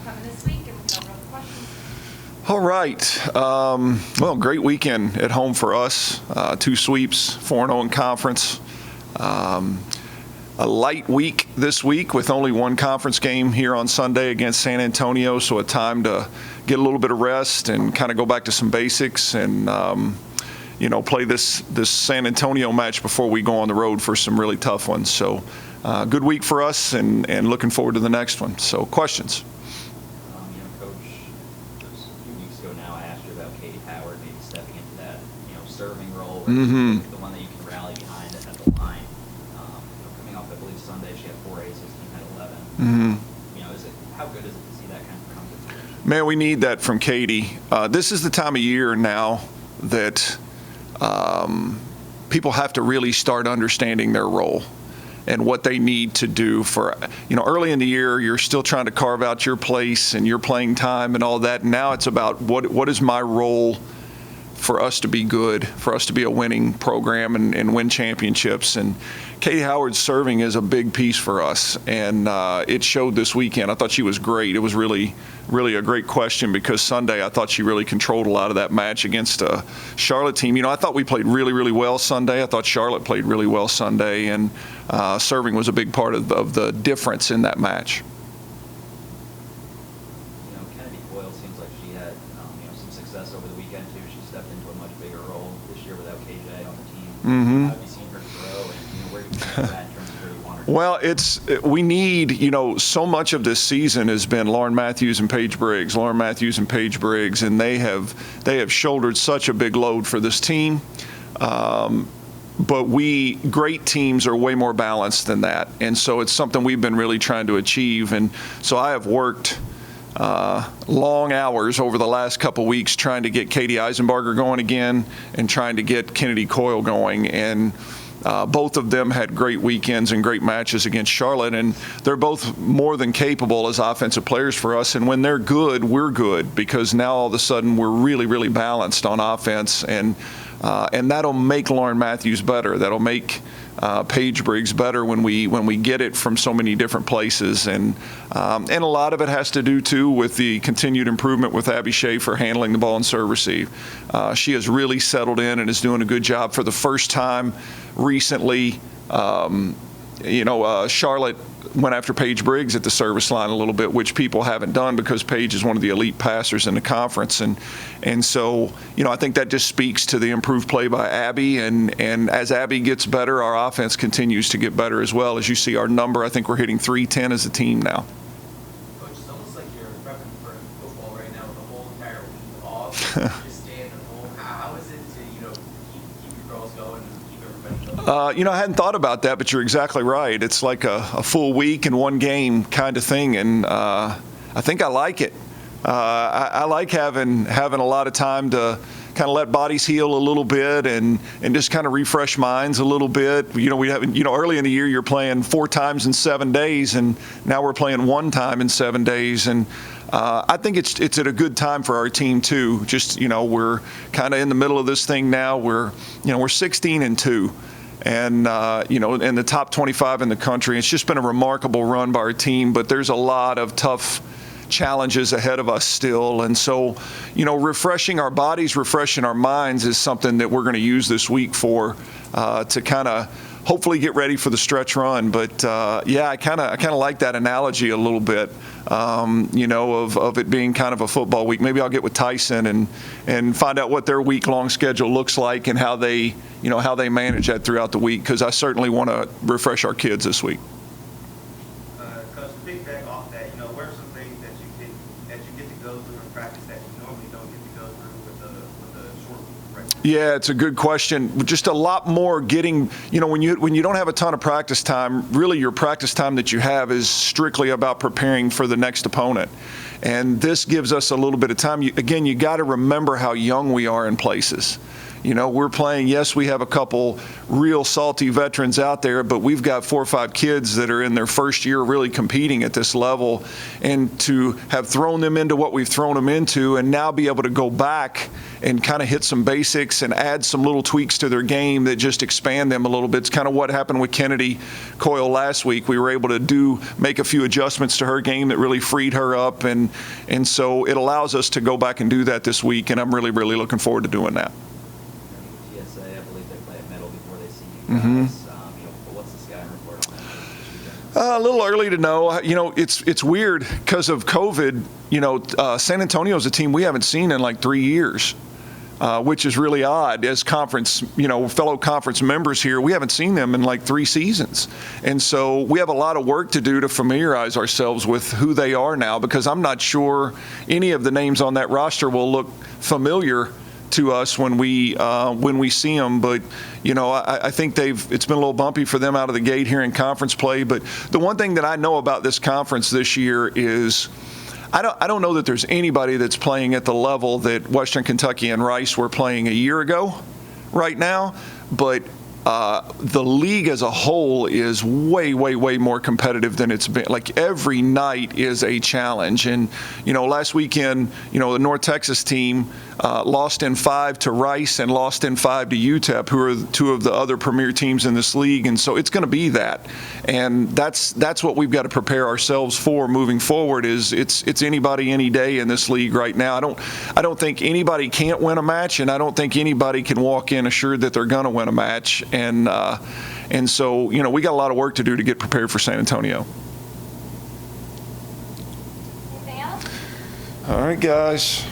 upcoming this week, and we can open up the questions. All right. Well, great weekend at home for us. 2 sweeps, 4-0 in conference. A light week this week with only 1 conference game here on Sunday against San Antonio, so a time to get a little bit of rest and kind of go back to some basics and play this San Antonio match before we go on the road for some really tough ones. So good week for us and looking forward to the next one. So questions? Coach, it was a few weeks ago now, I asked you about Katie Howard maybe stepping into that, serving role, the one that you can rally behind at the line. Coming off, I believe, Sunday, she had 4 aces, team had 11. How good is it to see that kind of come to fruition? Man, we need that from Katie. This is the time of year now that people have to really start understanding their role and what they need to do for, early in the year, you're still trying to carve out your place and your playing time and all that. Now it's about what is my role for us to be good, for us to be a winning program and win championships. And Katie Howard's serving is a big piece for us, and it showed this weekend. I thought she was great. It was really, really a great question because Sunday I thought she really controlled a lot of that match against a Charlotte team. I thought we played really, really well Sunday. I thought Charlotte played really well Sunday, and serving was a big part of the difference in that match. Over the weekend too, she stepped into a much bigger role this year without KJ on the team. Mm-hmm. How have you seen her grow, and where do you think that in terms of where you want her to Well, we need, so much of this season has been Lauren Matthews and Paige Briggs, and they have shouldered such a big load for this team. But great teams are way more balanced than that, and so it's something we've been really trying to achieve. And so I have worked long hours over the last couple weeks trying to get Katie Eisenbarger going again and trying to get Kennedy Coyle going. And both of them had great weekends and great matches against Charlotte, and they're both more than capable as offensive players for us. And when they're good, we're good because now all of a sudden we're really, really balanced on offense, and that'll make Lauren Matthews better. That'll make Paige Briggs better when we get it from so many different places, and a lot of it has to do too with the continued improvement with Abby Schaefer handling the ball and serve receive. She has really settled in and is doing a good job for the first time recently. Charlotte went after Paige Briggs at the service line a little bit, which people haven't done because Paige is one of the elite passers in the conference. And so, I think that just speaks to the improved play by Abby. And as Abby gets better, our offense continues to get better as well. As you see our number, I think we're hitting 310 as a team now. Coach, it's almost like you're prepping for football right now with the whole entire week off. Just staying at home. How is it to, keep your girls going and keep everybody going? I hadn't thought about that, but you're exactly right. It's like a full week and one game kind of thing, and I think I like it. I like having a lot of time to kind of let bodies heal a little bit and just kind of refresh minds a little bit. We haven't, early in the year you're playing 4 times in 7 days, and now we're playing 1 time in 7 days. And I think it's at a good time for our team too. Just, we're kind of in the middle of this thing now. We're 16-2. And, in the top 25 in the country. It's just been a remarkable run by our team, but there's a lot of tough challenges ahead of us still. And so, refreshing our bodies, refreshing our minds is something that we're going to use this week to kind of hopefully get ready for the stretch run. But, I kind of like that analogy a little bit, of it being kind of a football week. Maybe I'll get with Tyson and find out what their week-long schedule looks like and how they manage that throughout the week, because I certainly want to refresh our kids this week. Coach, to piggyback off that, what are some things that you get to go through in practice that you normally don't get to go through with a short practice? Yeah, it's a good question. Just a lot more getting, when you don't have a ton of practice time, really your practice time that you have is strictly about preparing for the next opponent. And this gives us a little bit of time. Again, you got to remember how young we are in places. You know, we're playing, yes, we have a couple real salty veterans out there, but we've got 4 or 5 kids that are in their first year really competing at this level. And to have thrown them into what we've thrown them into and now be able to go back and kind of hit some basics and add some little tweaks to their game that just expand them a little bit. It's kind of what happened with Kennedy Coyle last week. We were able to make a few adjustments to her game that really freed her up. And so it allows us to go back and do that this week. And I'm really, really looking forward to doing that. TSA, I believe they play a medal before they see you guys. Mm-hmm. But what's the scouting report on that? A little early to know. You know, it's weird because of COVID. You know, San Antonio's a team we haven't seen in like 3 years, which is really odd. As conference, fellow conference members here, we haven't seen them in like 3 seasons, and so we have a lot of work to do to familiarize ourselves with who they are now. Because I'm not sure any of the names on that roster will look familiar to us when we see them. But I think it's been a little bumpy for them out of the gate here in conference play. But the one thing that I know about this conference this year is I don't know that there's anybody that's playing at the level that Western Kentucky and Rice were playing a year ago right now. But the league as a whole is way, way, way more competitive than it's been. Like every night is a challenge. And, last weekend, the North Texas team lost in 5 to Rice and lost in 5 to UTEP, who are 2 of the other premier teams in this league. And so it's going to be that. And that's what we've got to prepare ourselves for moving forward. Is it's anybody any day in this league right now. I don't think anybody can't win a match, and I don't think anybody can walk in assured that they're going to win a match. And so, we got a lot of work to do to get prepared for San Antonio. Anything else? All right, guys.